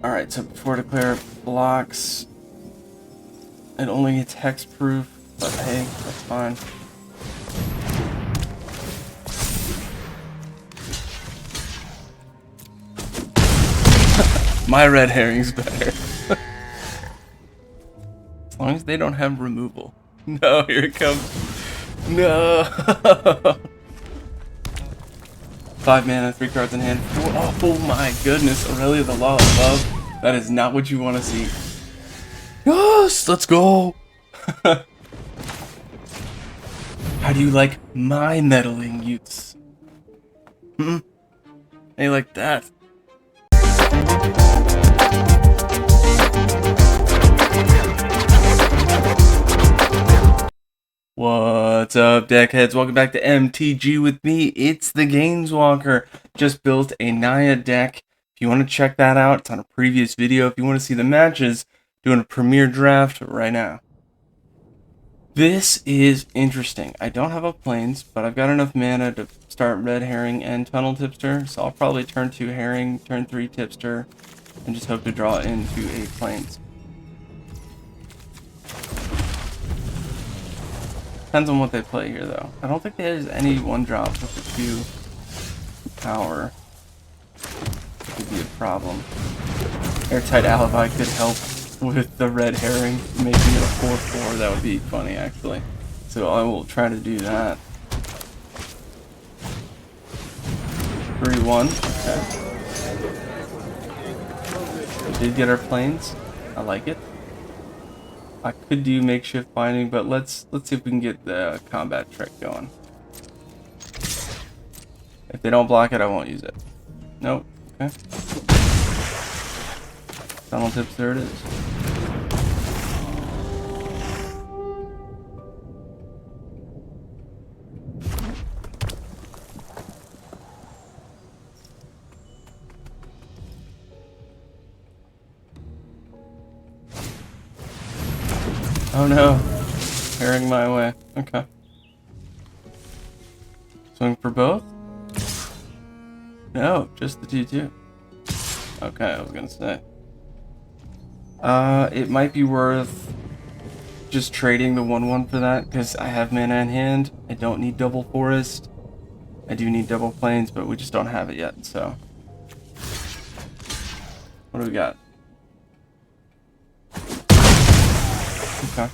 Alright, so before declare blocks, it only gets hexproof, but hey, that's fine. My red herring's better. As long as they don't have removal. No, here it comes. No! 5 mana, 3 cards in hand. Oh my goodness, Aurelia the Law of Love. That is not what you want to see. Yes, let's go! How do you like my meddling youths? How you like that? What's up, deckheads? Welcome back to MTG with me. It's the Gainswalker. Just built a Naya deck. If you want to check that out, it's on a previous video. If you want to see the matches, doing a premiere draft right now. This is interesting. I don't have a plains, but I've got enough mana to start red herring and tunnel tipster. So I'll probably turn 2 herring, turn 3 tipster, and just hope to draw into a plains. Depends on what they play here, though. I don't think there's any 1-drop with the 2 power. It could be a problem. Airtight Alibi could help with the red herring, making it a 4/4. That would be funny, actually. So I will try to do that. 3/1. Okay. We did get our planes. I like it. I could do makeshift binding, but let's see if we can get the combat trick going. If they don't block it, I won't use it. Nope. Okay. Tunnel tips, there it is. Oh no, herring my way. Okay. Swing for both? No, just the 2/2. Okay, I was gonna say. It might be worth just trading the 1/1 for that, because I have mana in hand. I don't need double forest. I do need double plains, but we just don't have it yet, so. What do we got? Okay.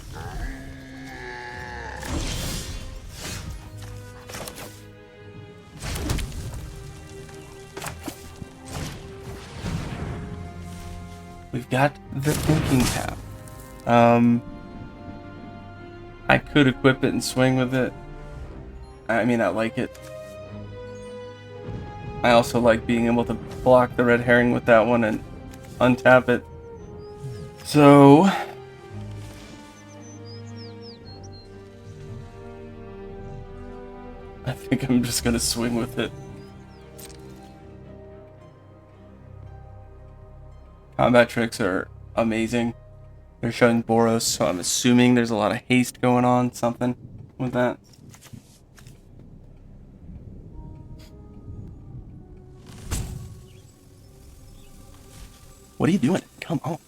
We've got the thinking cap. I could equip it and swing with it. I mean, I like it. I also like being able to block the red herring with that one and untap it. So I think I'm just gonna swing with it. Combat tricks are amazing. They're showing Boros, so I'm assuming there's a lot of haste going on, something with that. What are you doing? Come on.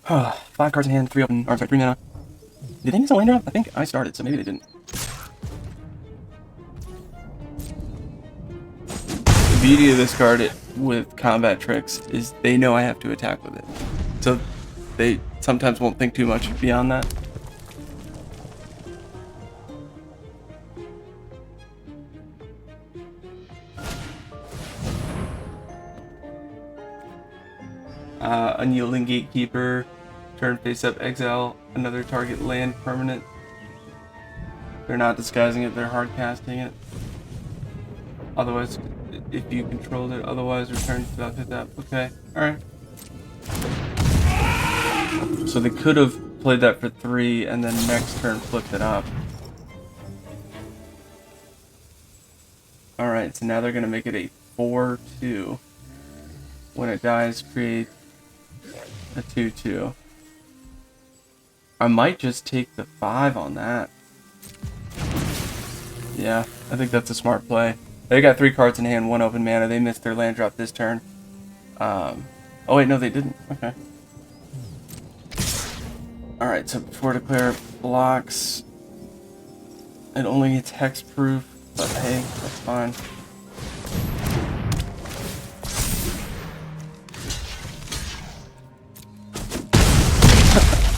5 cards in hand, 3 open, or sorry, 3 mana. Did they miss a land drop? I think I started, so maybe they didn't. The beauty of this card with combat tricks is they know I have to attack with it. So they sometimes won't think too much beyond that. Unyielding Gatekeeper, turn face up, exile another target land permanent. They're not disguising it, they're hard casting it. Otherwise, if you controlled it, otherwise return to that. Okay, alright. So they could have played that for 3 and then next turn flipped it up. Alright, so now they're going to make it a 4/2. When it dies, create a 2/2. I might just take the 5 on that. Yeah, I think that's a smart play. They got 3 cards in hand, 1 open mana. They missed their land drop this turn. Oh wait, no, they didn't. Okay. Alright, so before declare blocks, it only needs hexproof, but hey, that's fine.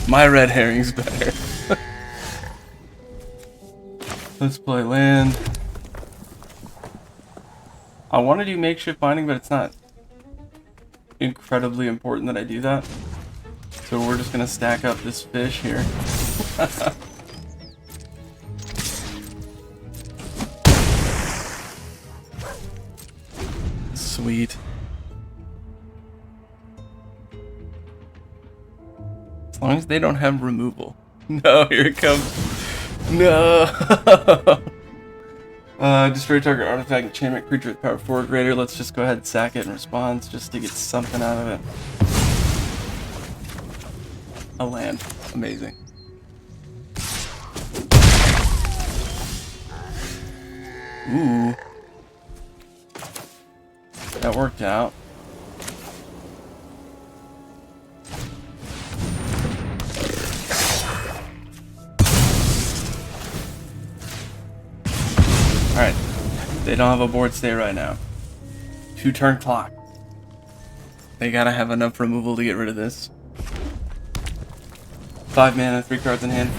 My red herring's better. Let's play land. I want to do makeshift finding, but it's not incredibly important that I do that. So we're just gonna stack up this fish here. Sweet. As long as they don't have removal. No, here it comes. No. Destroy target artifact, enchantment, creature with power 4 or greater. Let's just go ahead and sack it in response just to get something out of it. A land. Amazing. Ooh. That worked out. Alright. They don't have a board stay right now. 2-turn clock. They gotta have enough removal to get rid of this. 5 mana, 3 cards in hand.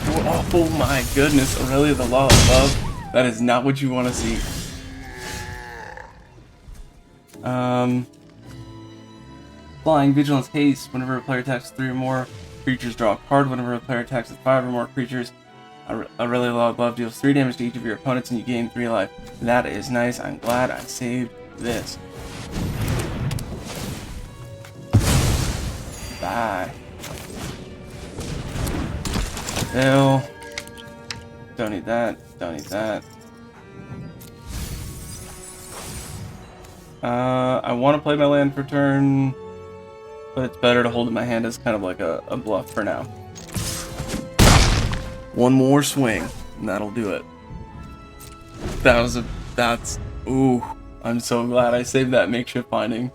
Oh my goodness, Aurelia the Law above. That is not what you want to see. Flying, Vigilance, Haste. Whenever a player attacks with 3 or more creatures, draw a card. Whenever a player attacks with 5 or more creatures, Aurelia the Law above deals 3 damage to each of your opponents and you gain 3 life. That is nice. I'm glad I saved this. Bye. Bill. Don't need that. Don't need that. I want to play my land for turn, but it's better to hold in my hand as kind of like a bluff for now. One more swing, and that'll do it. Ooh, I'm so glad I saved that makeshift finding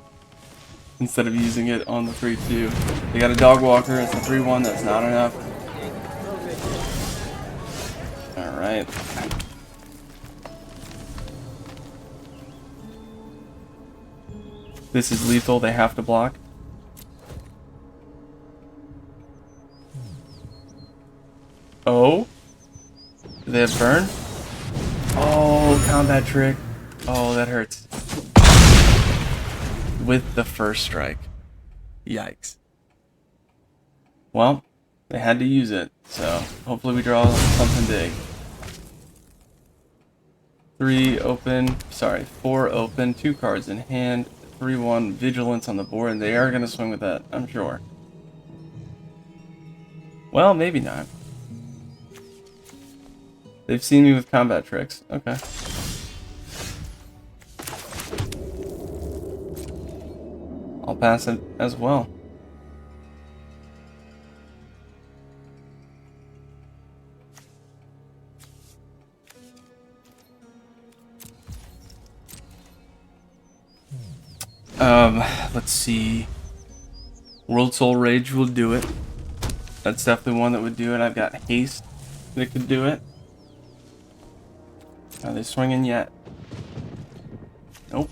instead of using it on the 3-2. They got a dog walker, it's a 3-1, that's not enough. Alright. This is lethal, they have to block. Oh? Do they have burn? Oh, combat trick. Oh, that hurts. With the first strike. Yikes. Well, they had to use it, so hopefully we draw something big. 4 open, 2 cards in hand, 3-1 Vigilance on the board, and they are going to swing with that, I'm sure. Well, maybe not. They've seen me with combat tricks. Okay. I'll pass it as well. Let's see. World Soul Rage will do it. That's definitely one that would do it. I've got Haste that could do it. Are they swinging yet? Nope.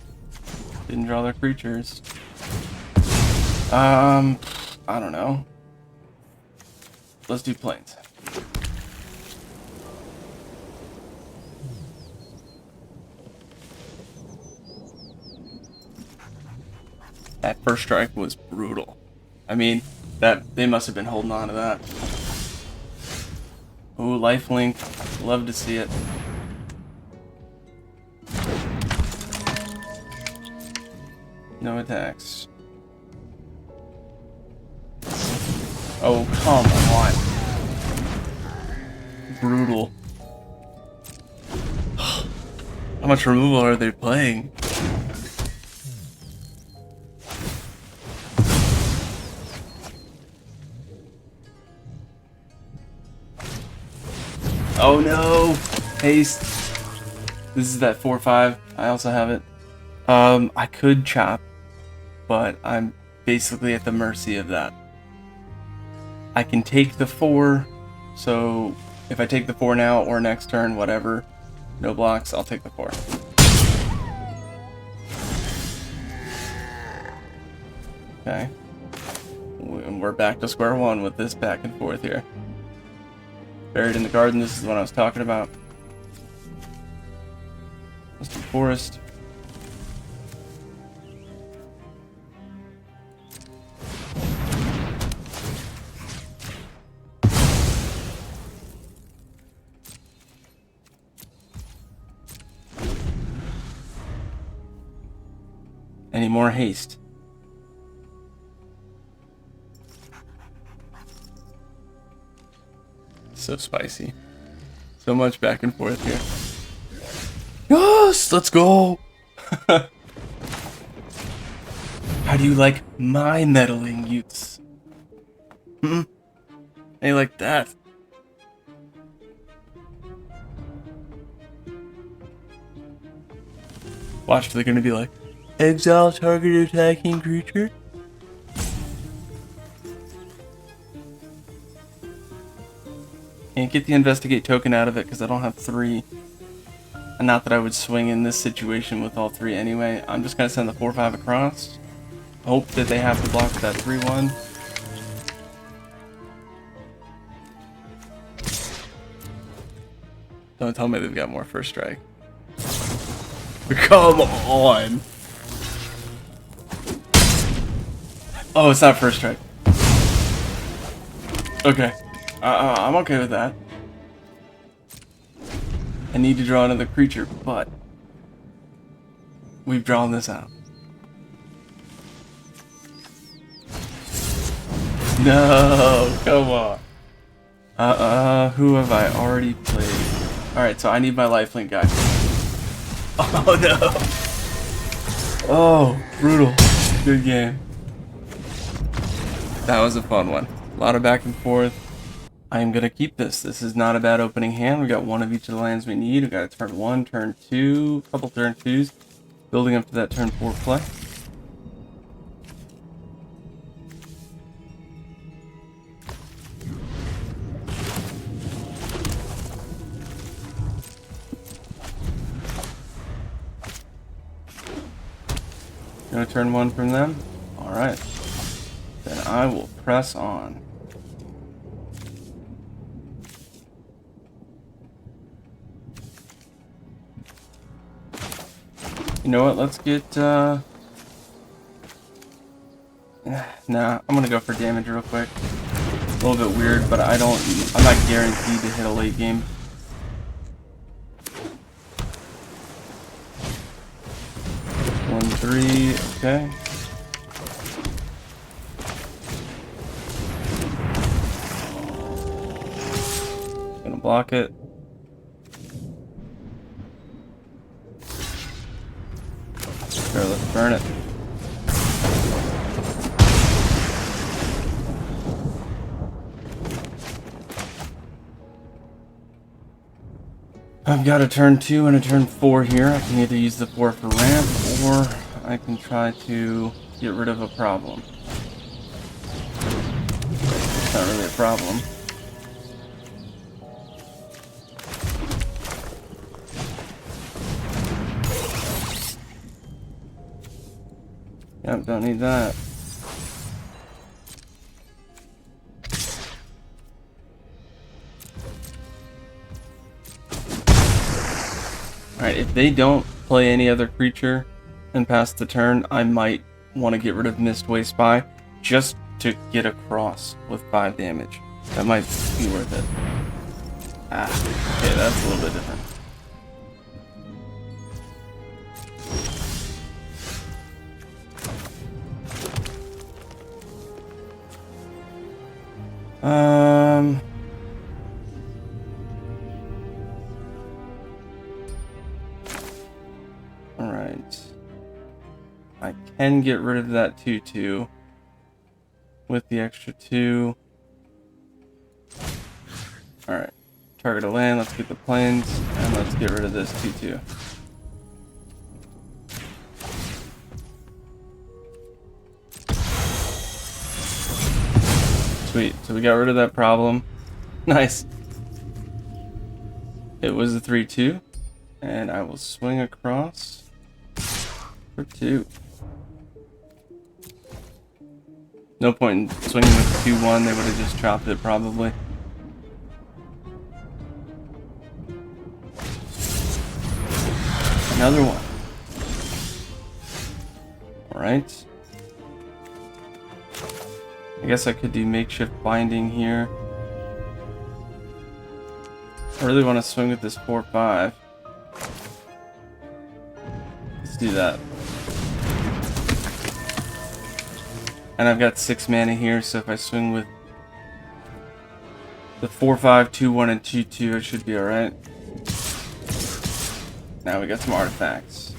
Didn't draw their creatures. I don't know. Let's do planes. That first strike was brutal. I mean, they must have been holding on to that. Ooh, lifelink. Love to see it. No attacks. Oh, come on. Brutal. How much removal are they playing? Oh no! Haste. This is that 4-5. I also have it. I could chop, but I'm basically at the mercy of that. I can take the 4, so if I take the 4 now or next turn, whatever, no blocks, I'll take the 4. Okay. We're back to square one with this back and forth here. Buried in the garden, this is what I was talking about. Let's do forest. Any more haste? So spicy. So much back and forth here. Yes! Let's go! How do you like my meddling, youths? How you like that? Watch, they're gonna be like, exile target attacking creature? Can't get the investigate token out of it because I don't have 3. And not that I would swing in this situation with all 3 anyway. I'm just gonna send the 4/5 across. Hope that they have to block that 3/1. Don't tell me they've got more first strike. Come on! Oh, it's not first strike. Okay. I'm okay with that. I need to draw another creature, but we've drawn this out. No, come on. Who have I already played? Alright, so I need my lifelink guy. Oh no! Oh, brutal. Good game. That was a fun one. A lot of back and forth. I am going to keep this. This is not a bad opening hand. We got one of each of the lands we need. We got a turn 1, turn 2, a couple turn 2s. Building up to that turn 4 play. No turn 1 from them? Alright. Then I will press on. You know what, let's get, nah, I'm gonna go for damage real quick. A little bit weird, but I'm not guaranteed to hit a late game. One, 3, okay. Gonna block it. Sure, let's burn it. I've got a turn 2 and a turn 4 here. I can either use the 4 for ramp, or I can try to get rid of a problem. It's not really a problem. Yep, don't need that. Alright, if they don't play any other creature and pass the turn, I might want to get rid of Mistway Spy just to get across with 5 damage. That might be worth it. Ah, okay, that's a little bit different. Alright. I can get rid of that 2/2 with the extra 2. Alright. Target a land, let's get the plains, and let's get rid of this 2/2. Sweet. So we got rid of that problem. Nice. It was a 3-2. And I will swing across for 2. No point in swinging with 2-1. They would have just chopped it probably. Another one. Alright. I guess I could do makeshift binding here. I really want to swing with this 4-5. Let's do that. And I've got 6 mana here, so if I swing with the 4-5, 2-1, and 2-2, it should be alright. Now we got some artifacts.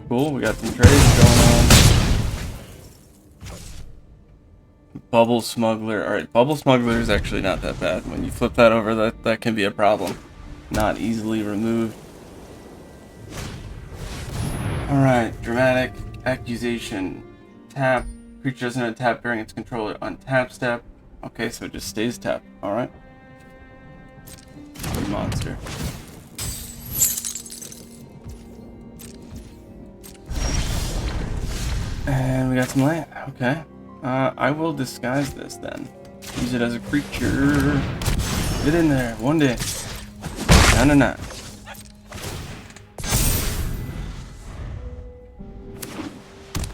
Cool, we got some trades going on. Bubble Smuggler. Alright, Bubble Smuggler is actually not that bad. When you flip that over, that can be a problem. Not easily removed. Alright, Dramatic Accusation. Tap. Creature doesn't have tap during its controller on tap step. Okay, so it just stays tapped. Alright. Good monster. And we got some land. Okay. I will disguise this then. Use it as a creature. Get in there. 1 day. 9.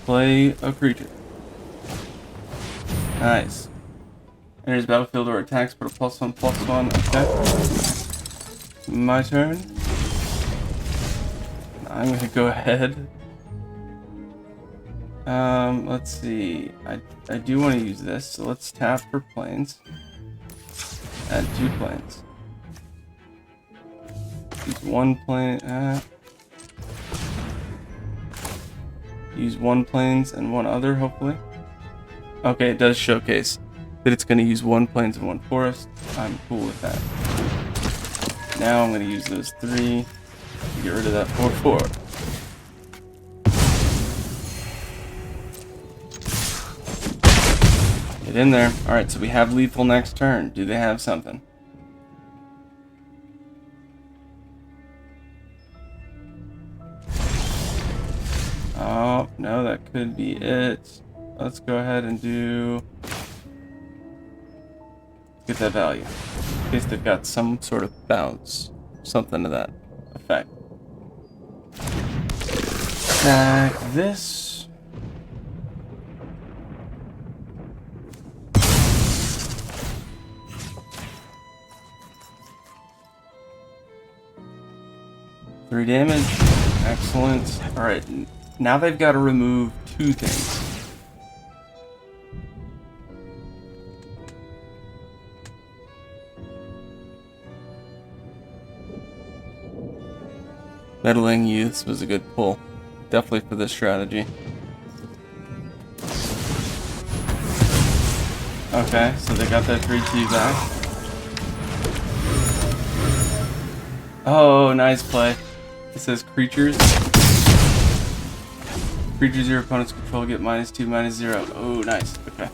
Play a creature. Nice. Enters battlefield or attacks, put a +1/+1. Okay. My turn. I'm gonna go ahead. Let's see. I do want to use this, so let's tap for planes. Add 2 planes. Use 1 plane. Use 1 planes and 1 other, hopefully. Okay, it does showcase that it's going to use 1 plains and 1 forest. I'm cool with that. Now I'm going to use those 3 to get rid of that 4/4. Get in there. Alright, so we have lethal next turn. Do they have something? Oh, no, that could be it. Let's go ahead and get that value. In case they've got some sort of bounce. Something to that effect. Attack this. Three damage. Excellent. Alright, now they've got to remove 2 things. Meddling Youths was a good pull. Definitely for this strategy. Okay, so they got that 3-2 back. Oh, nice play. It says creatures. Creatures your opponent's control get -2, -0. Oh, nice. Okay.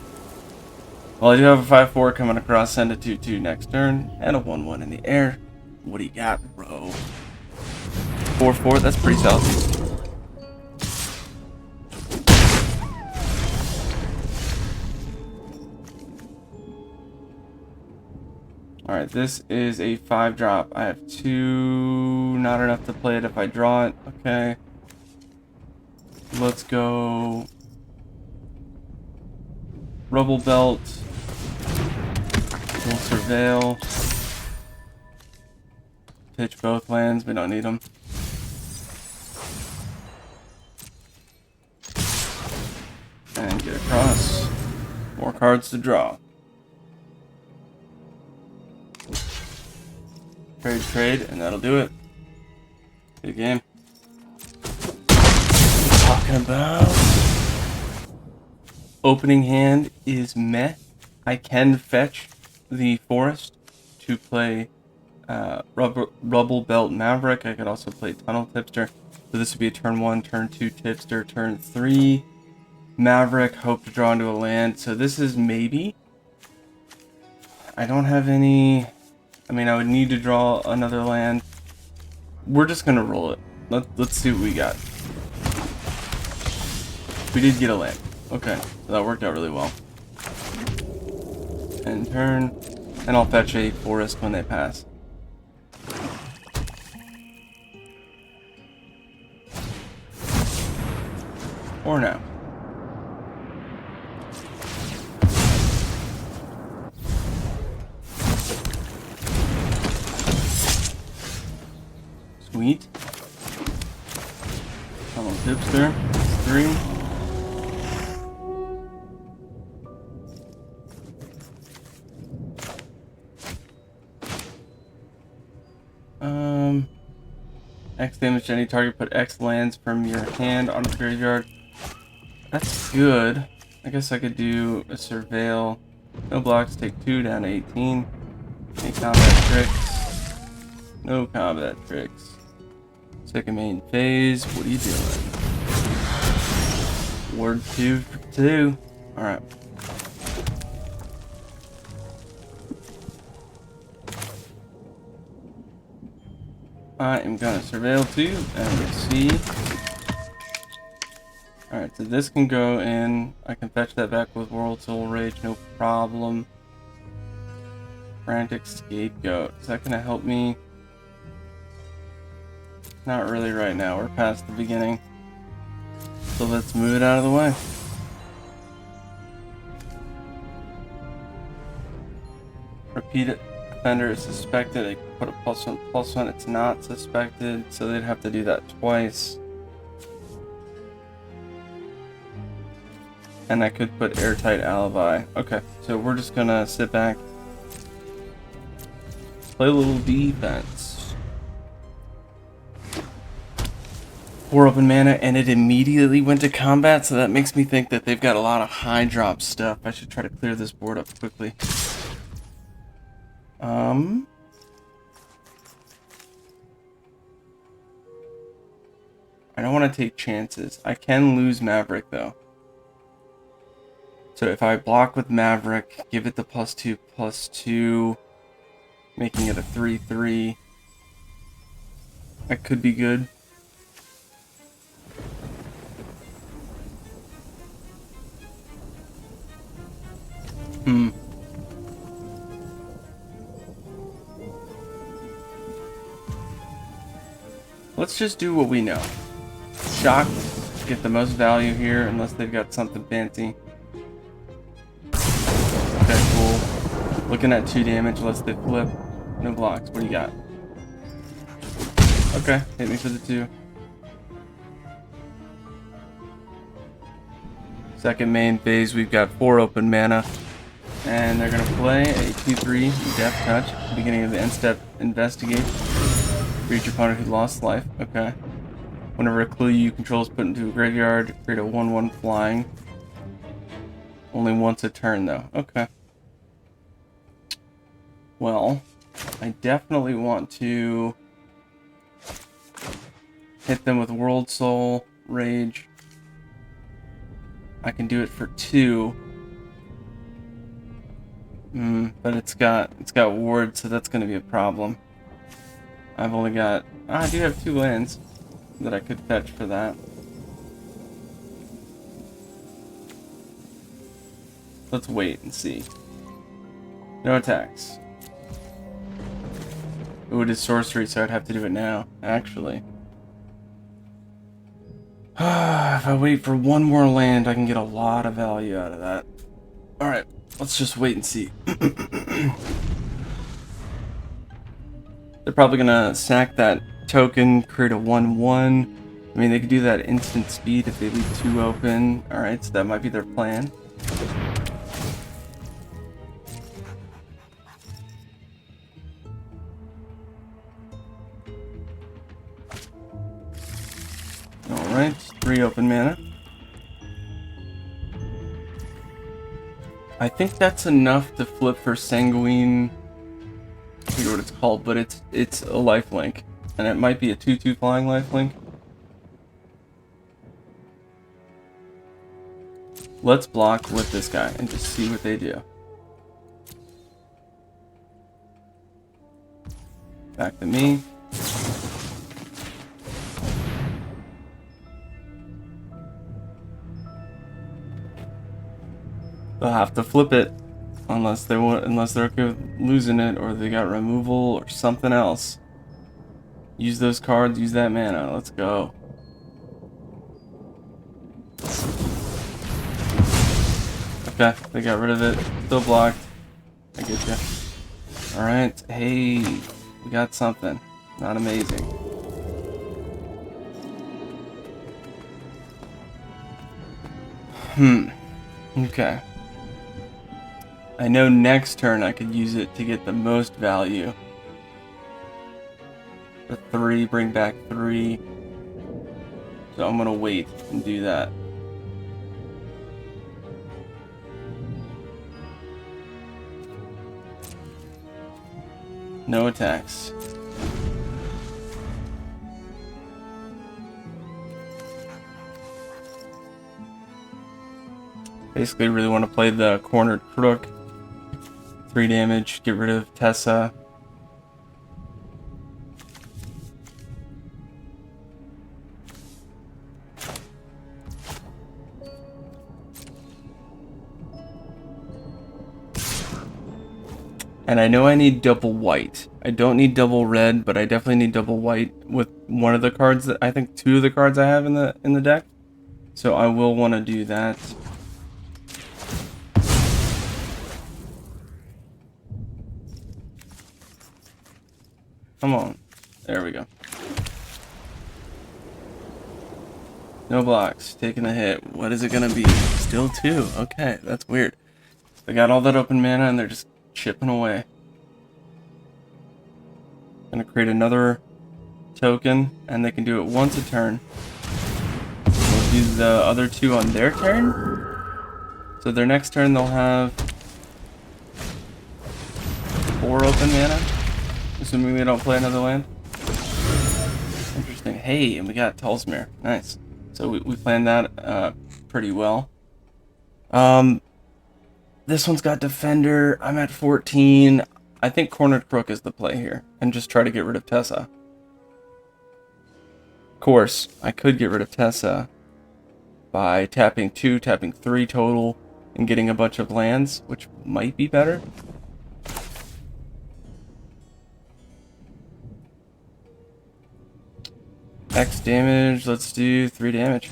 Well, I do have a 5/4 coming across. Send a 2/2 next turn. And a 1/1 in the air. What do you got, bro? 4/4? That's pretty solid. Alright, this is a 5-drop. I have 2, not enough to play it if I draw it. Okay. Let's go Rubble Belt. We'll Surveil. Pitch both lands, we don't need them. And get across. More cards to draw. Trade, and that'll do it. Good game. Talking about opening hand is meh. I can fetch the forest to play Rubble Belt Maverick. I could also play Tunnel Tipster. So this would be a turn 1, turn 2 Tipster, turn 3 Maverick. Hope to draw into a land. So this is maybe. I don't have any. I mean, I would need to draw another land. We're just gonna roll it. Let's see what we got. We did get a land. Okay, so that worked out really well. End turn, and I'll fetch a forest when they pass. Or no. Sweet. Tunnel Tipster. 3. X damage to any target. Put X lands from your hand onto the graveyard. That's good. I guess I could do a surveil. No blocks. Take 2 down to 18. Any combat tricks? No combat tricks. Second main phase. What are you doing? Ward 2 for 2. Alright. I am gonna surveil 2 and see. Alright, so this can go in. I can fetch that back with World Soul Rage, no problem. Frantic Scapegoat. Is that gonna help me? Not really right now. We're past the beginning. So let's move it out of the way. Repeat it. Offender is suspected. I put a +1/+1. It's not suspected, so they'd have to do that twice. And I could put airtight alibi. Okay, so we're just gonna sit back, play a little defense. 4 open mana, and it immediately went to combat, so that makes me think that they've got a lot of high drop stuff. I should try to clear this board up quickly. I don't want to take chances. I can lose Maverick though. So if I block with Maverick, give it the +2/+2, making it a 3/3. That could be good. Let's just do what we know. Shock, get the most value here, unless they've got something fancy. Okay, cool. Looking at 2 damage, unless they flip. No blocks. What do you got? Okay, hit me for the 2. Second main phase, we've got 4 open mana. And they're going to play a 2/3 Death Touch. Beginning of the end step, investigate. For each opponent who lost life. Okay. Whenever a clue you control is put into a graveyard, create a 1/1 flying. Only once a turn, though. Okay. Well, I definitely want to hit them with World Soul Rage. I can do it for 2. But it's got ward, so that's going to be a problem. I've only got... I do have 2 lands that I could fetch for that. Let's wait and see. No attacks. Ooh, it is sorcery, so I'd have to do it now, actually. If I wait for 1 more land, I can get a lot of value out of that. Alright, let's just wait and see. They're probably gonna sack that token, create a 1/1. I mean, they could do that instant speed if they leave 2 open. Alright, so that might be their plan. Alright, 3 open mana. I think that's enough to flip for Sanguine. I forget what it's called, but it's a lifelink, and it might be a 2/2 flying lifelink. Let's block with this guy and just see what they do. Back to me. They'll have to flip it unless they're okay with losing it, or they got removal or something else. Use those cards, use that mana. Let's go. Okay, they got rid of it. Still blocked. I get you. Alright, hey, we got something. Not amazing. Okay. I know next turn I could use it to get the most value. The 3, bring back 3. So I'm gonna wait and do that. No attacks. Basically really want to play the cornered crook. 3 damage, get rid of Tessa. And I know I need double white. I don't need double red, but I definitely need double white with one of the cards that I think 2 of the cards I have in the deck. So I will want to do that. Come on. There we go. No blocks. Taking a hit. What is it gonna be? Still 2. Okay, that's weird. They got all that open mana and they're just chipping away. Gonna create another token, and they can do it once a turn. We'll do the other 2 on their turn. So their next turn they'll have 4 open mana, assuming they don't play another land. Interesting. Hey, and we got Tolsimir. Nice. So we planned that pretty well. This one's got Defender. I'm at 14. I think Cornered Crook is the play here, and just try to get rid of Tessa. Of course, I could get rid of Tessa by tapping 2, tapping 3 total, and getting a bunch of lands, which might be better. X damage, let's do 3 damage.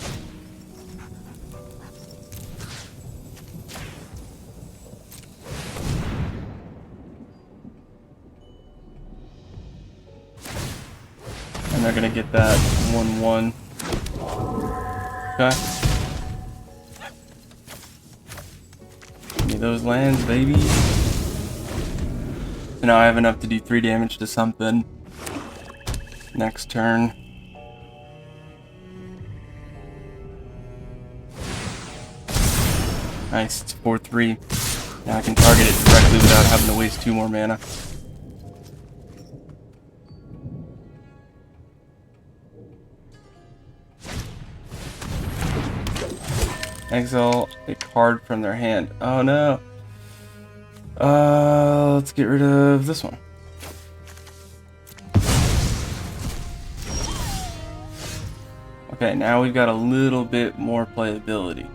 And they're gonna get that 1/1. Okay. Give me those lands, baby. So now I have enough to do 3 damage to something. Next turn. Nice, it's 4/3. Now I can target it directly without having to waste 2 more mana. Exile a card from their hand. Oh no. Let's get rid of this one. Okay, now we've got a little bit more playability.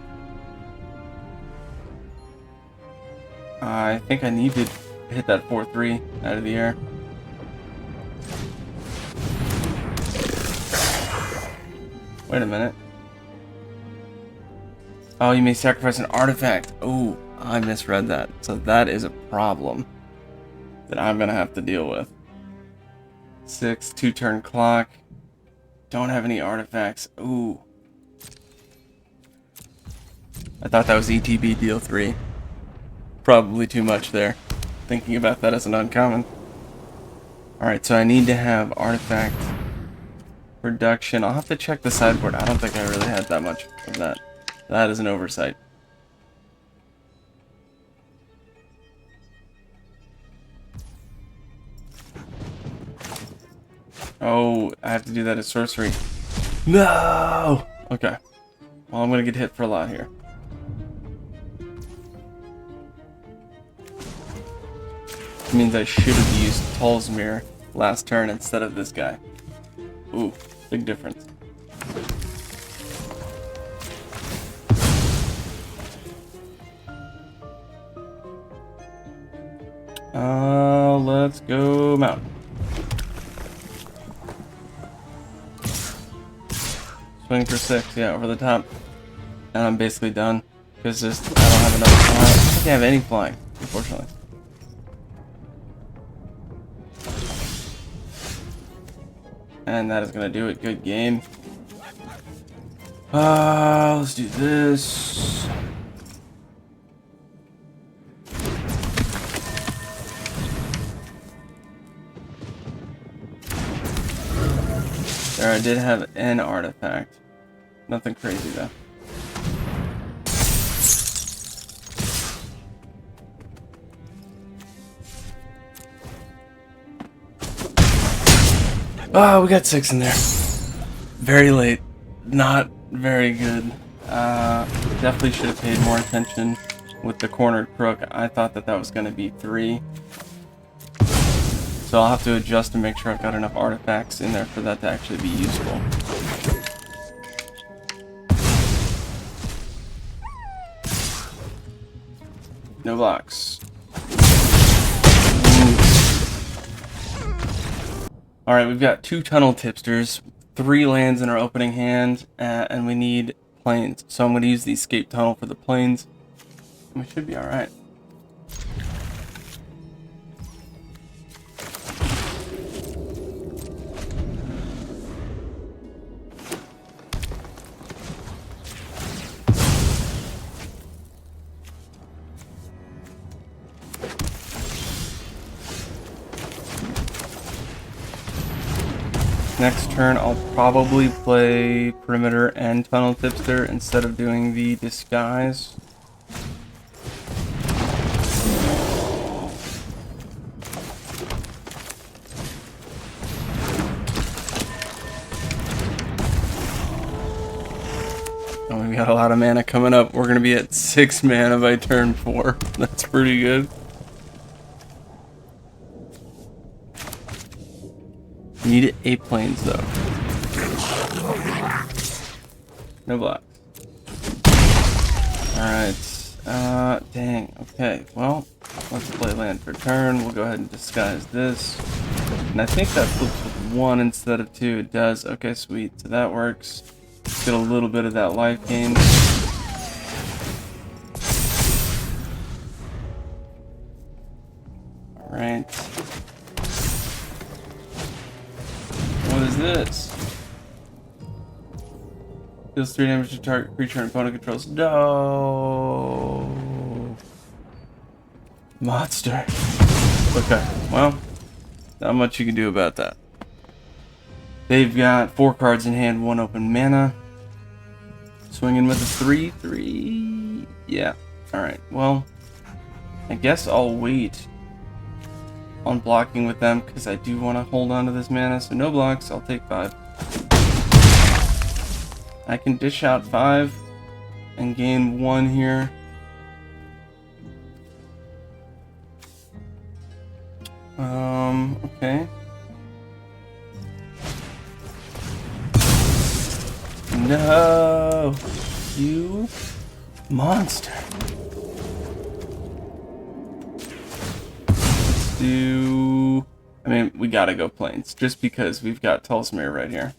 I think I need to hit that 4/3 out of the air. Wait a minute. Oh, you may sacrifice an artifact. Oh, I misread that. So that is a problem that I'm gonna have to deal with. 6, 2-turn clock. Don't have any artifacts. Ooh. I thought that was ETB deal 3. Probably too much there. Thinking about that as an uncommon. Alright, so I need to have artifact production. I'll have to check the sideboard. I don't think I really had that much of that. That is an oversight. Oh, I have to do that as sorcery. No! Okay. Well, I'm gonna get hit for a lot here. It means I should have used Tolsimir last turn instead of this guy. Ooh, big difference. Let's go mountain. Swing for 6, yeah, over the top. And I'm basically done. Because I don't have enough flying. I don't think I have any flying, unfortunately. And that is going to do it. Good game. Let's do this. There, I did have an artifact. Nothing crazy though. Oh, we got 6 in there. Very late. Not very good. Definitely should have paid more attention with the cornered crook. I thought that was going to be 3. So I'll have to adjust to make sure I've got enough artifacts in there for that to actually be useful. No blocks. Alright, we've got 2 tunnel tipsters, 3 lands in our opening hand, and we need plains. So I'm going to use the escape tunnel for the plains. We should be alright. Next turn, I'll probably play Perimeter and Tunnel Tipster instead of doing the Disguise. Oh, we got a lot of mana coming up. We're going to be at 6 mana by turn 4. That's pretty good. Need 8 planes though. No blocks. Alright. Dang. Okay. Well, let's play land for turn. We'll go ahead and disguise this. And I think that flips with 1 instead of 2. It does. Okay, sweet. So that works. Let's get a little bit of that life gain. Alright. What is this? Deals 3 damage to target creature and opponent controls. No. Monster. Okay, well, not much you can do about that. They've got 4 cards in hand, 1 open mana. Swinging with a 3/3. Yeah. Alright, well, I guess I'll wait on blocking with them because I do want to hold on to this mana. So no blocks, I'll take 5. I can dish out 5 and gain 1 here. Okay. No, you monster. I mean, we gotta go plains, just because we've got Tolsimir right here.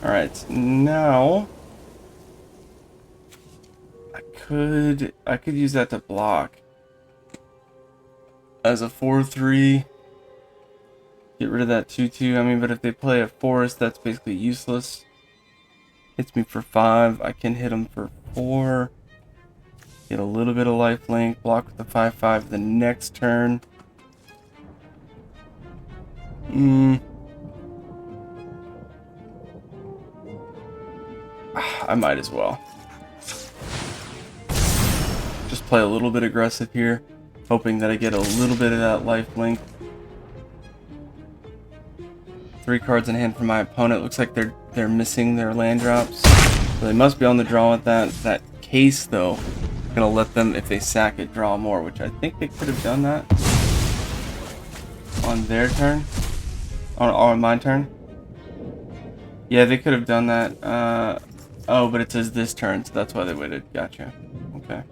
Alright, now I could use that to block as a 4/3. Get rid of that 2/2. I mean, but if they play a forest, that's basically useless. Hits me for 5. I can hit him for 4. Get a little bit of lifelink. Block with the 5/5 the next turn. I might as well. Just play a little bit aggressive here, hoping that I get a little bit of that lifelink. 3 cards in hand for my opponent. Looks like they're missing their land drops. So they must be on the draw with that. That case, though, gonna let them, if they sack it, draw more, which I think they could have done that on their turn. On my turn. Yeah, they could have done that. Oh, but it says this turn, so that's why they waited. Gotcha. Okay.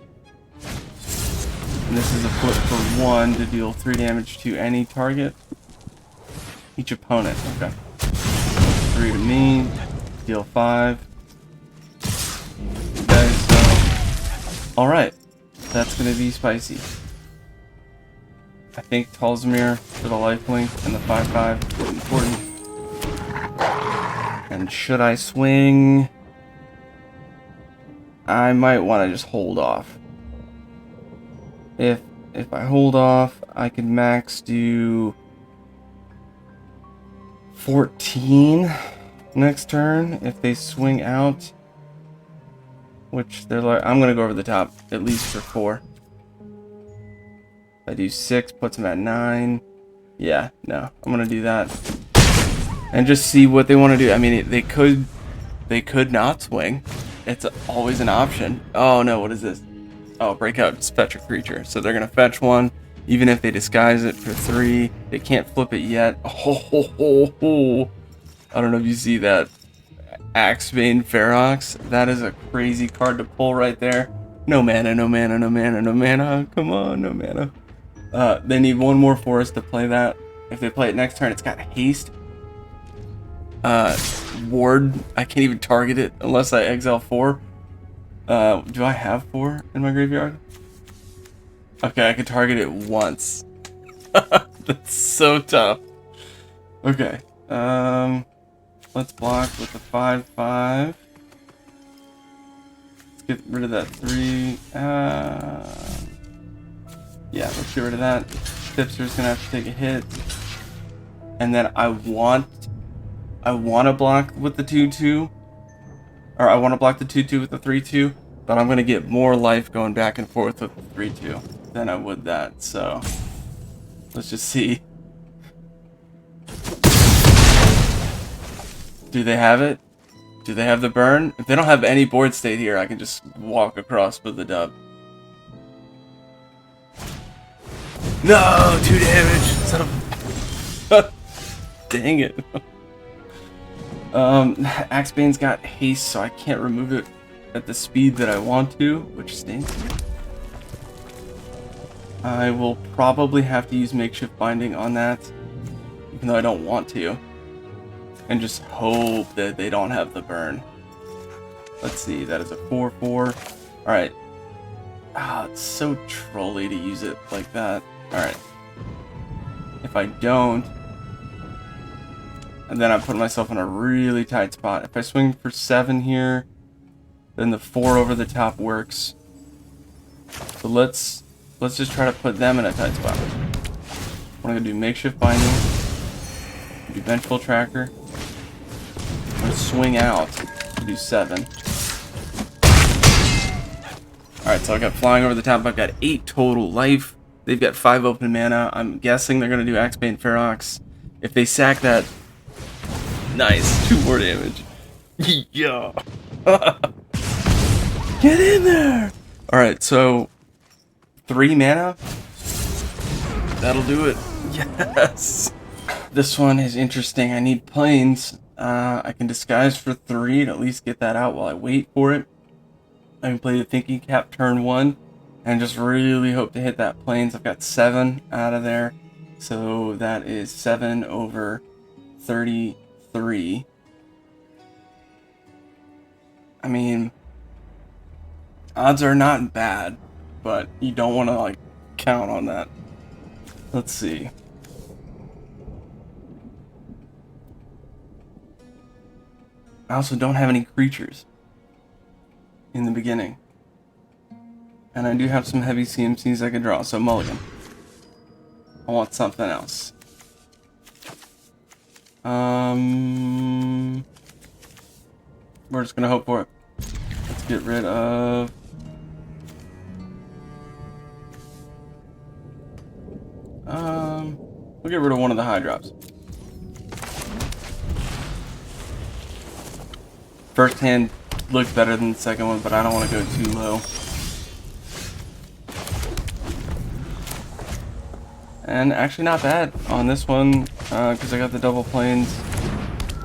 And this is a flip for 1 to deal 3 damage to any target. Each opponent. Okay. 3 to me. Deal 5. Okay, so... Alright. That's gonna be spicy. I think Tolsimir for the lifelink and the 5/5 is important. And should I swing? I might want to just hold off. If I hold off, I can max do 14 next turn if they swing out. Which they're like, I'm gonna go over the top at least for 4. If I do 6, puts them at 9. Yeah, no, I'm gonna do that and just see what they want to do. I mean, they could not swing. It's always an option. Oh no, what is this? Oh, breakout, just fetch a creature. So they're gonna fetch 1, even if they disguise it for 3. They can't flip it yet. Oh. I don't know if you see that. Axebane Ferox. That is a crazy card to pull right there. No mana, no mana, no mana, no mana. Come on, no mana. They need 1 more forest to play that. If they play it next turn, it's got haste. Ward, I can't even target it unless I exile 4. Do I have 4 in my graveyard? Okay, I can target it once. That's so tough. Okay, let's block with the 5/5. Let's get rid of that 3. Yeah, let's get rid of that. Tipster's gonna have to take a hit. And then I want to block with the 2/2. Or I want to block the 2/2 with the 3/2. But I'm going to get more life going back and forth with the 3/2 than I would that. So, let's just see. Do they have it? Do they have the burn? If they don't have any board state here, I can just walk across with the dub. No! 2 damage! Son of... Dang it. Axebane's got haste, so I can't remove it at the speed that I want to, which stinks. I will probably have to use Makeshift Binding on that, even though I don't want to. And just hope that they don't have the burn. Let's see, that is a 4/4. Alright. Ah, it's so trolly to use it like that. Alright. If I don't, and then I put myself in a really tight spot. If I swing for 7 here, then the 4 over the top works. So let's just try to put them in a tight spot. I'm gonna do Makeshift Binding, do Vengeful Tracker. I'm gonna swing out to do 7. Alright, so I got flying over the top. I've got 8 total life. They've got 5 open mana. I'm guessing they're gonna do Axebane Ferox. If they sack that, nice, 2 more damage. Yeah. Get in there! Alright, so 3 mana. That'll do it. Yes! This one is interesting. I need planes. I can disguise for 3 and at least get that out while I wait for it. I can play the Thinking Cap turn 1 and just really hope to hit that planes. I've got 7 out of there. So that is 7 over 33. I mean, odds are not bad, but you don't want to like count on that. Let's see. I also don't have any creatures in the beginning. And I do have some heavy CMCs I could draw, so mulligan. I want something else. We're just gonna hope for it. Let's get rid of... we'll get rid of one of the high drops. First hand looked better than the second one, but I don't want to go too low. And actually not bad on this one, because I got the double planes,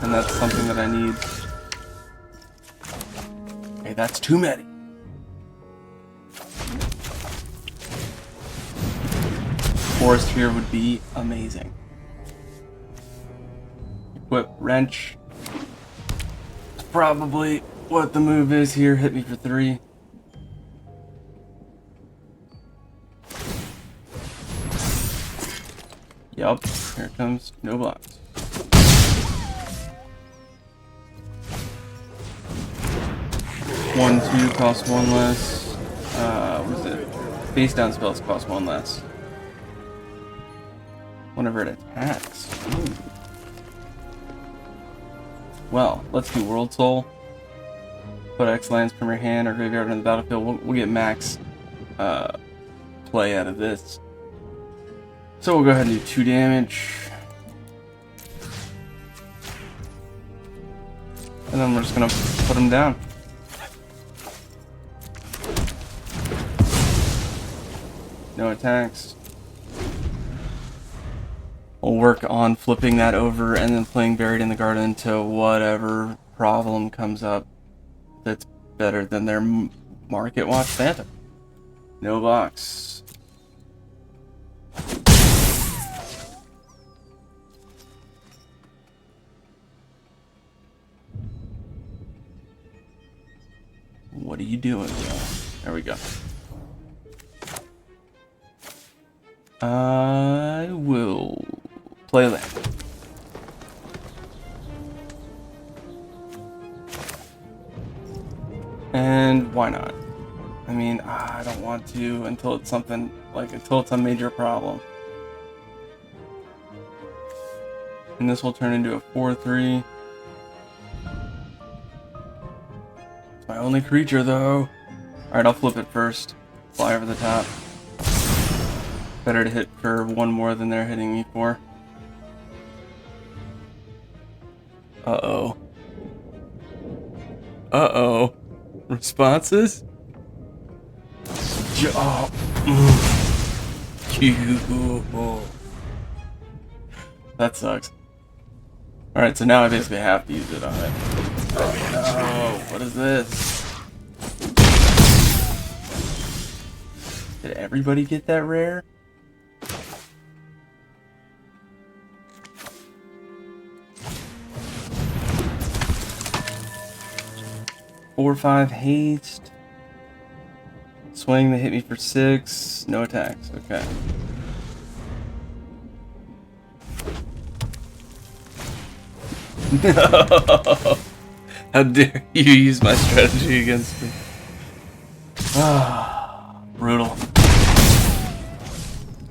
and that's something that I need. Hey, that's too many. Forest here would be amazing. Equip wrench. It's probably what the move is here. Hit me for 3. Yup, here it comes. No blocks. One, 2 costs 1 less. What is it? Face down spells cost 1 less. Whenever it attacks. Ooh. Well, let's do World Soul. Put X lands from your hand or graveyard on the battlefield. We'll get max play out of this. So we'll go ahead and do 2 damage. And then we're just gonna put him down. No attacks. We'll work on flipping that over and then playing Buried in the Garden until whatever problem comes up that's better than their Market Watch Phantom. No box. What are you doing, bro? There we go. I will play land. And why not? I mean, I don't want to until it's something, like, until it's a major problem. And this will turn into a 4/3. It's my only creature, though. Alright, I'll flip it first. Fly over the top. Better to hit for 1 more than they're hitting me for. Uh-oh. Uh-oh. Responses? Oh. That sucks. Alright, so now I basically have to use it on it. Oh no, what is this? Did everybody get that rare? Four, 5 haste. Swing, they hit me for 6. No attacks. Okay. No! How dare you use my strategy against me? Ah, brutal.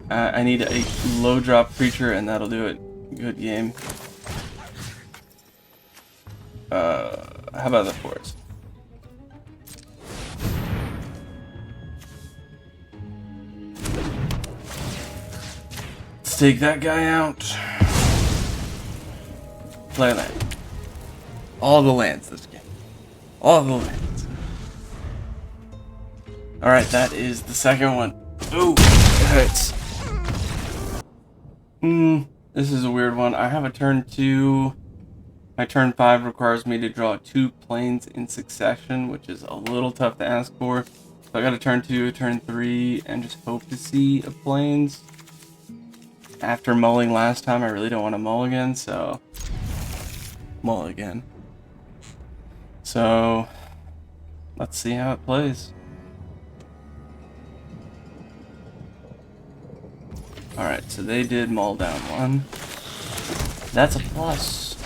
I need a low drop creature, and that'll do it. Good game. How about the forest? Let's take that guy out. Play land. All the lands this game. All the lands. Alright, that is the second one. Ooh, it hurts. This is a weird one. I have a turn 2. My turn 5 requires me to draw 2 planes in succession, which is a little tough to ask for. So I got a turn 2, turn 3, and just hope to see a planes. After mulling last time, I really don't want to mull again, so mull again. So let's see how it plays. Alright, so they did mull down 1. That's a plus.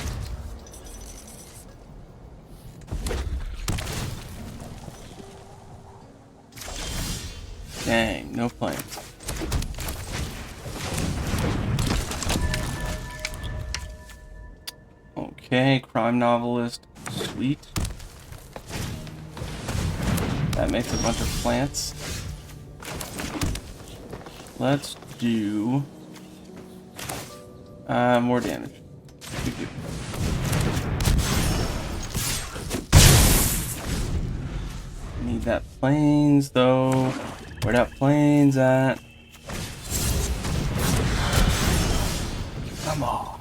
Dang, no planes. Okay, crime novelist. Sweet. That makes a bunch of plants. Let's do more damage. Need that planes, though. Where that planes at? Come on.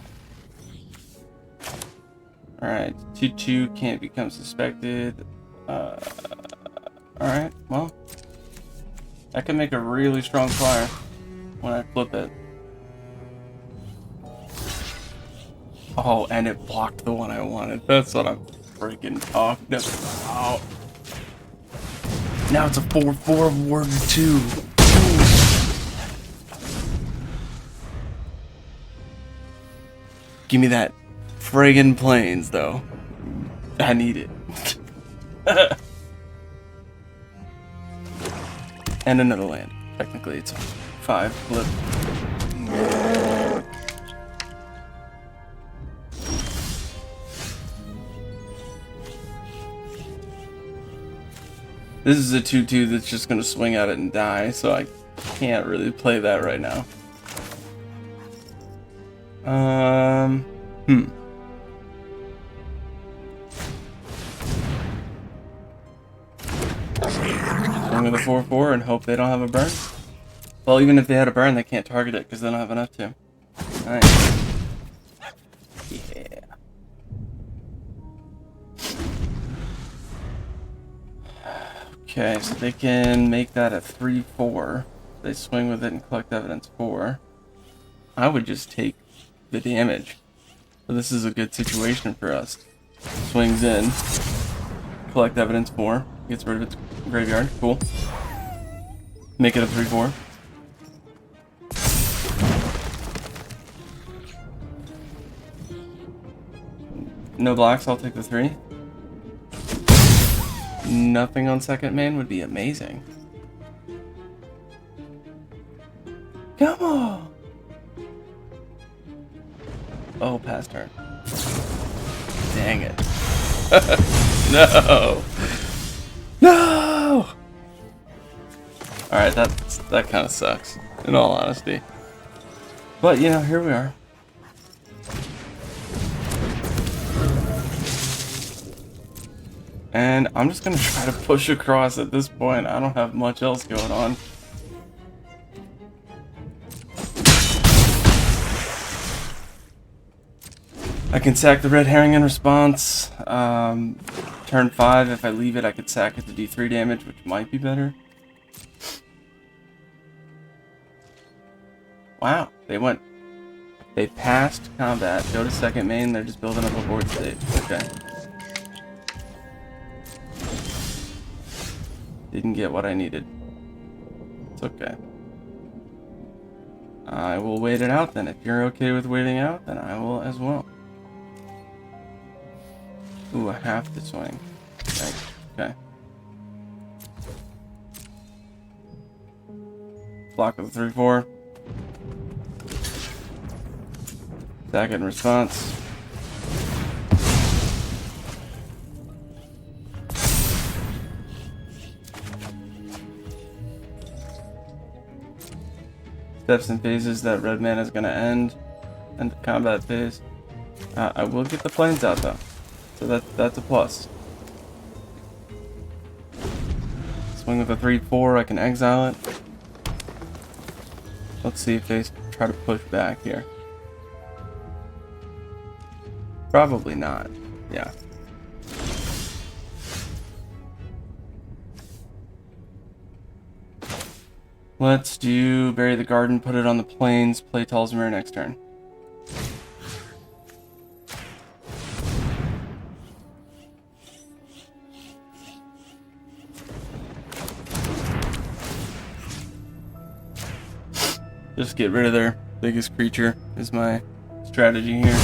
Alright, 2-2 can't become suspected. Alright, well. I can make a really strong flyer when I flip it. Oh, and it blocked the one I wanted. That's what I'm freaking talking about. Now it's a 4-4 Warrior 2. Give me that friggin' planes, though. I need it. And another land. Technically, it's a 5 flip. This is a 2-2 that's just gonna swing at it and die, so I can't really play that right now. Swing with a 4-4 and hope they don't have a burn. Well, even if they had a burn, they can't target it because they don't have enough to. Nice. Yeah. Okay, so they can make that a 3-4. They swing with it and collect evidence 4. I would just take the damage. So this is a good situation for us. Swings in, collect evidence 4, gets rid of its graveyard. Cool. Make it a 3-4. No blocks, I'll take the 3. Nothing on second main would be amazing. Come on! Oh, pass turn. Dang it. No! No! Alright, that kind of sucks, in all honesty. But, you know, here we are. And I'm just gonna try to push across at this point. I don't have much else going on. I can sack the red herring in response. Turn 5, if I leave it, I could sack it to do 3 damage, which might be better. Wow, they passed combat, go to second main, they're just building up a board state. Okay. Didn't get what I needed. It's okay. I will wait it out then. If you're okay with waiting out, then I will as well. Ooh, I have to swing. Okay. Block with a 3-4. Sack it in response. Steps and phases that red mana is going to end the combat phase. I will get the planes out though, so that's a plus. Swing with a 3-4, I can exile it. Let's see if they try to push back here. Probably not. Yeah. Let's do Bury the Garden, put it on the plains, play Tolsimir next turn. Just get rid of their biggest creature is my strategy here.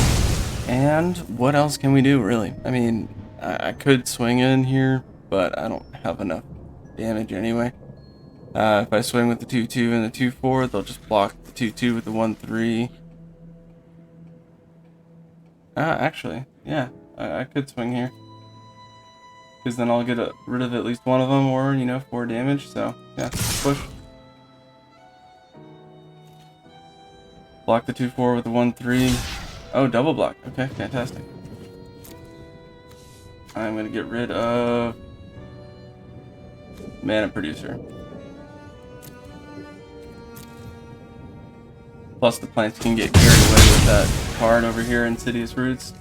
And what else can we do, really? I mean, I could swing in here, but I don't have enough damage anyway. If I swing with the 2-2 and the 2-4, they'll just block the 2-2 with the 1-3. Actually, yeah, I could swing here. Because then I'll get rid of at least one of them, or, you know, 4 damage, so, yeah, push. Block the 2-4 with the 1-3. Oh, double block. Okay, fantastic. I'm gonna get rid of mana producer. Plus the plants can get carried away with that card over here, Insidious Roots.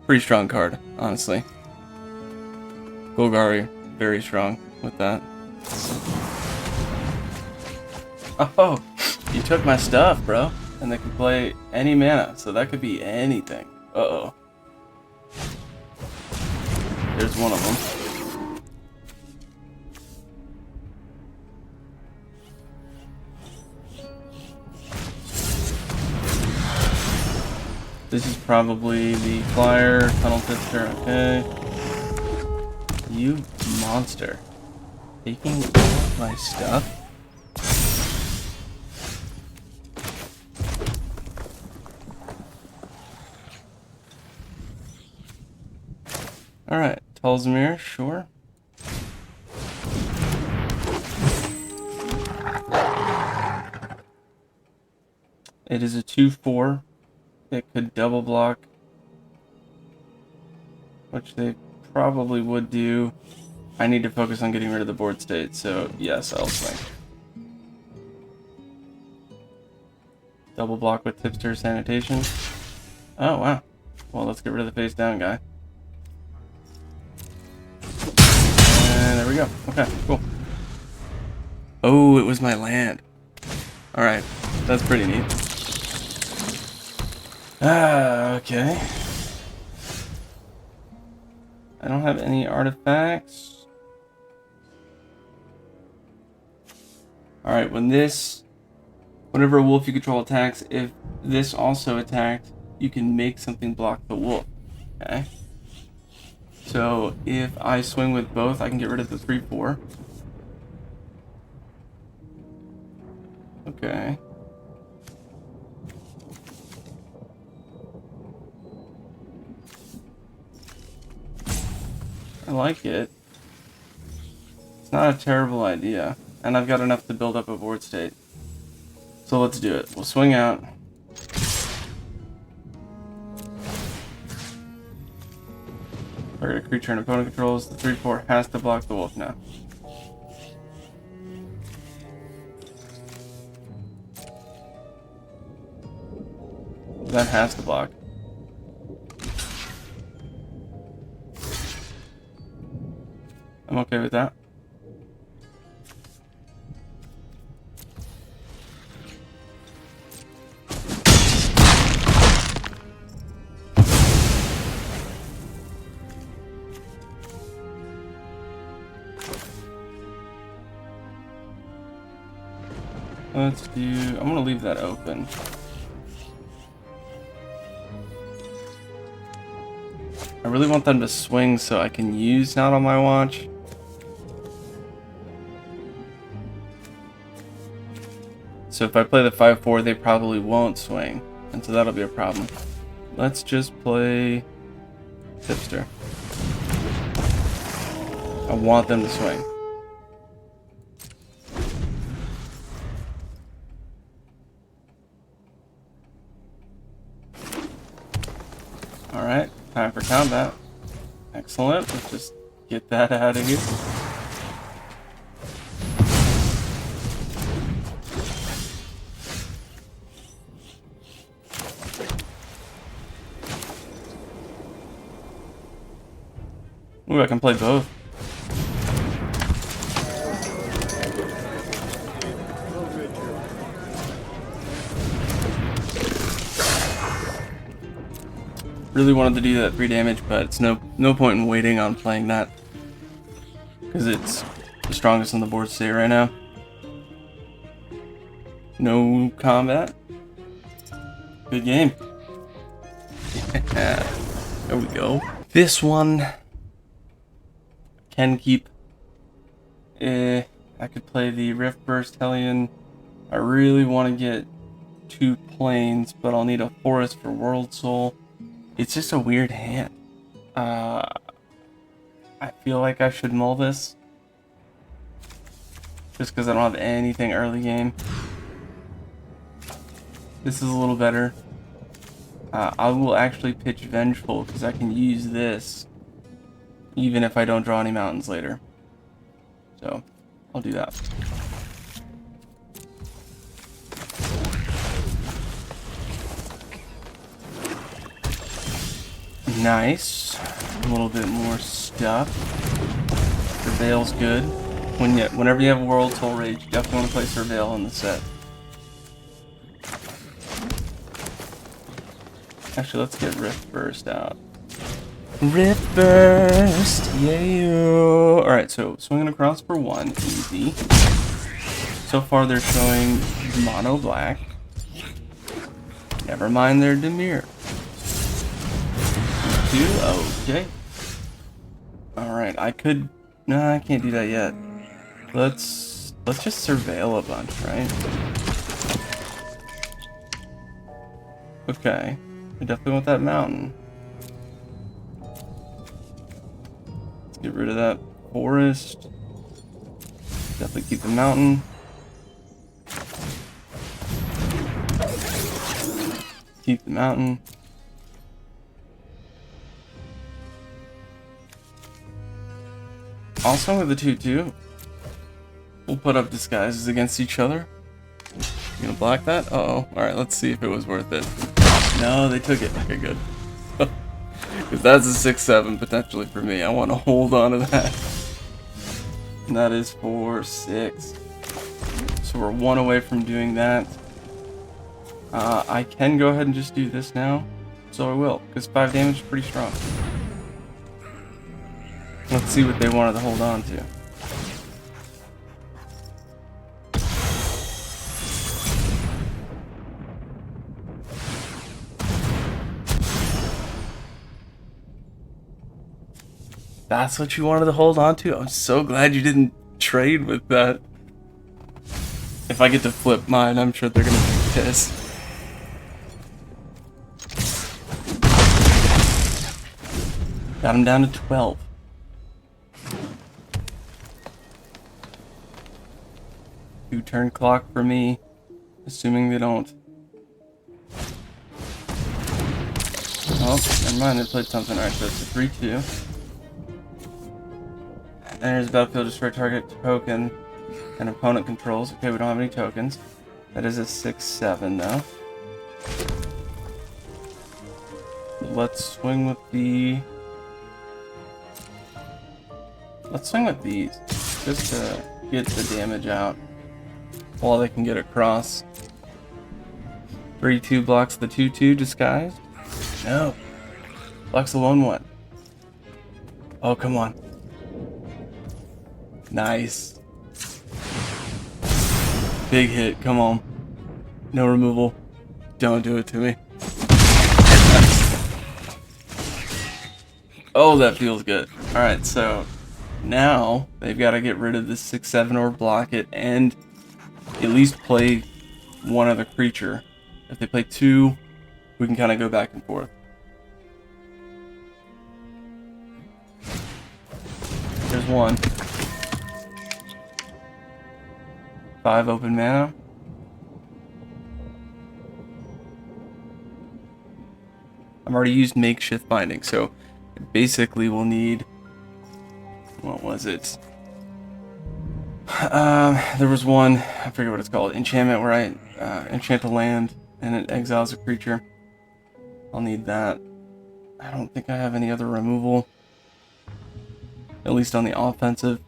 Pretty strong card, honestly. Golgari, very strong with that. Oh, you took my stuff, bro. And they can play any mana, so that could be anything. Uh-oh. There's one of them. This is probably the flyer, tunnel tipster, okay. You monster. Taking all my stuff? Alright, Tolsimir, sure. It is a 2/4. It could double block, which they probably would do. I need to focus on getting rid of the board state, so yes, I'll swing. Double block with tipster sanitation. Oh, wow. Well, let's get rid of the face down guy. And there we go. Okay, cool. Oh, it was my land. Alright, that's pretty neat. Okay. I don't have any artifacts. Alright, whenever a wolf you control attacks, if this also attacked, you can make something block the wolf. Okay. So if I swing with both, I can get rid of the 3/4. Okay. I like it. It's not a terrible idea. And I've got enough to build up a board state. So let's do it. We'll swing out. Target creature an opponent controls. The 3/4 has to block the wolf now. That has to block. I'm okay with that. Let's do... I'm going to leave that open. I really want them to swing so I can use Not on My Watch. So if I play the 5/4, they probably won't swing. And so that'll be a problem. Let's just play Tipster. I want them to swing. Alright, time for combat. Excellent. Let's just get that out of here. Ooh, I can play both. Really wanted to do that 3 damage, but it's no point in waiting on playing that because it's the strongest on the board state right now. No combat. Good game. There we go. This one can keep. I could play the Rift Burst Hellion. I really want to get 2 planes, but I'll need a forest for World Soul. It's just a weird hand. I feel like I should mull this. Just because I don't have anything early game. This is a little better. I will actually pitch Vengeful because I can use this even if I don't draw any mountains later. So, I'll do that. Nice. A little bit more stuff. Surveil's good. Whenever you have World Soul Rage, you definitely want to play Surveil in the set. Actually, let's get Rift Burst out. Rift Burst! Yeah! Alright, so swinging across for 1. Easy. So far, they're showing Mono Black. Never mind their Demir. 2, okay. Alright, I could... No, I can't do that yet. Let's just surveil a bunch, right? Okay. I definitely want that mountain. Let's get rid of that forest. Definitely keep the mountain. Keep the mountain. Also with the 2-2, we'll put up disguises against each other. You gonna block that? Uh-oh. Alright, let's see if it was worth it. No, they took it. Okay, good. Because that's a 6-7 potentially for me. I want to hold on to that. And that is for 6. So we're 1 away from doing that. I can go ahead and just do this now. So I will, because 5 damage is pretty strong. Let's see what they wanted to hold on to. That's what you wanted to hold on to? I'm so glad you didn't trade with that. If I get to flip mine, I'm sure they're gonna be pissed. Got him down to 12. Two-turn clock for me, assuming they don't. Oh, never mind, they played something. Alright, so it's a 3-2. Enters battlefield, destroy target token and opponent controls. Okay, we don't have any tokens. That is a 6-7 though. Let's swing with the... Let's swing with these, just to get the damage out while they can get across. 3-2 blocks the 2-2 disguise. No. Blocks the 1-1. Oh, come on. Nice. Big hit, come on. No removal. Don't do it to me. Oh, that feels good. Alright, so now they've got to get rid of this 6-7 or block it and at least play one other creature. If they play 2, we can kind of go back and forth. There's 1. 5 open mana. I've already used Makeshift Binding, so basically we'll need... What was it? There was one, I forget what it's called, enchantment where I enchant a land and it exiles a creature. I'll need that. I don't think I have any other removal, at least on the offensive.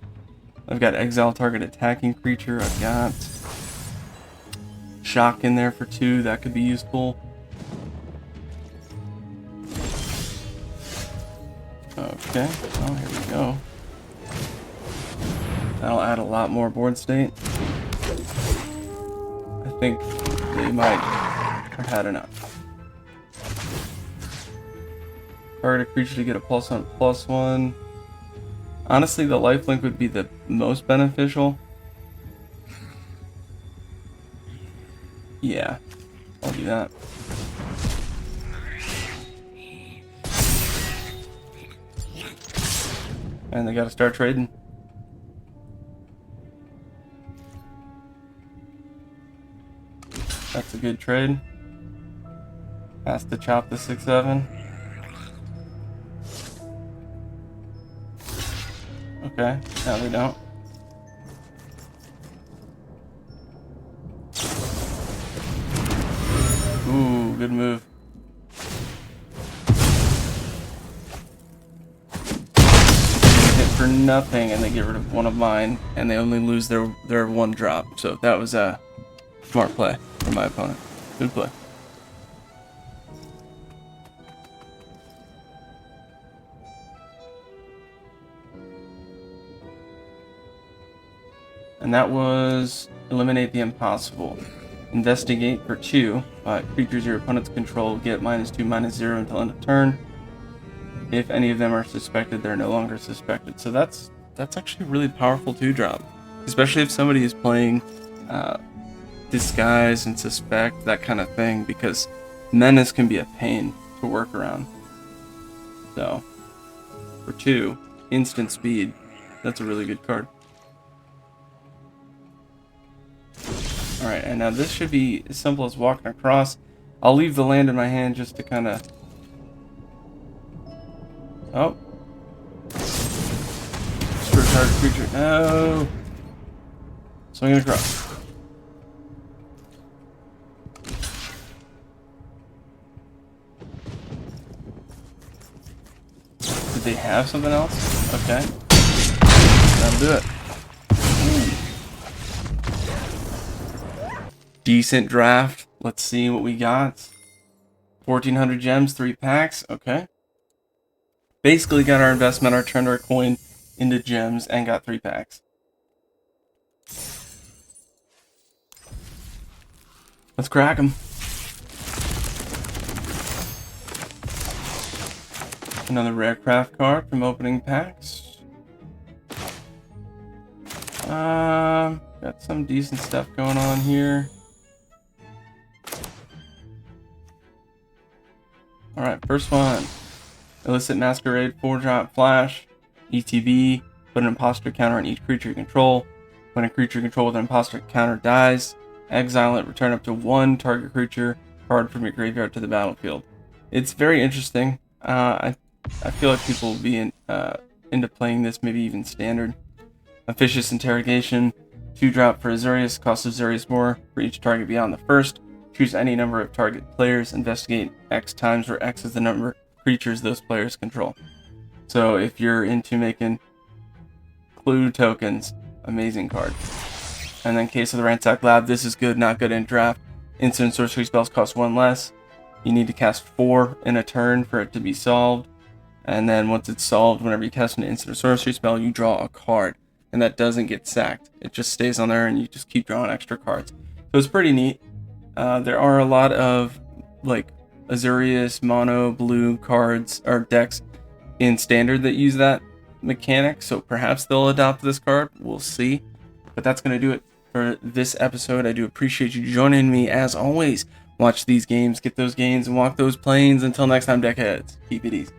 I've got exile target attacking creature. I've got shock in there for 2. That could be useful. Okay, well, here we go. That'll add a lot more board state. I think they might have had enough. Target a creature to get a +1/+1. Honestly, the lifelink would be the most beneficial. Yeah, I'll do that. And they gotta start trading. That's a good trade. Has to chop the 6-7. Okay, now they don't. good move. Hit for nothing, and they get rid of one of mine, and they only lose their one drop. So that was a smart play from my opponent. Good play. And that was eliminate the impossible. Investigate for 2. Creatures your opponents control get -2/-0 until end of turn. If any of them are suspected, they're no longer suspected. So that's actually a really powerful 2-drop, especially if somebody is playing disguise and suspect, that kind of thing, because menace can be a pain to work around. So for 2, instant speed, that's a really good card. Alright, and now this should be as simple as walking across. I'll leave the land in my hand just to kind of... Oh. Destroy target creature. No! Swinging across. Did they have something else? Okay. That'll do it. Decent draft. Let's see what we got. 1,400 gems, 3 packs. Okay. Basically got our investment, turned our coin into gems, and got 3 packs. Let's crack them. Another rare craft card from opening packs. Got some decent stuff going on here. Alright, first one. Illicit Masquerade, 4-drop flash. ETB, put an imposter counter on each creature you control. When a creature you control with an imposter counter dies, exile it, return up to 1 target creature card from your graveyard to the battlefield. It's very interesting. I feel like people will be into playing this, maybe even standard. Officious Interrogation, 2-drop for Azorius, costs Azorius more for each target beyond the first. Choose any number of target players, investigate X times, where X is the number of creatures those players control. So if you're into making clue tokens, amazing card. And then Case of the Ransack Lab, this is good, not good in draft. Instant sorcery spells cost 1 less. You need to cast 4 in a turn for it to be solved. And then once it's solved, whenever you cast an instant sorcery spell, you draw a card. And that doesn't get sacked. It just stays on there and you just keep drawing extra cards. So it's pretty neat. There are a lot of like Azorius mono blue cards or decks in standard that use that mechanic, so perhaps they'll adopt this card. We'll see. But that's going to do it for this episode. I do appreciate you joining me as always. Watch these games, get those gains, and walk those planes. Until next time, deckheads, keep it easy.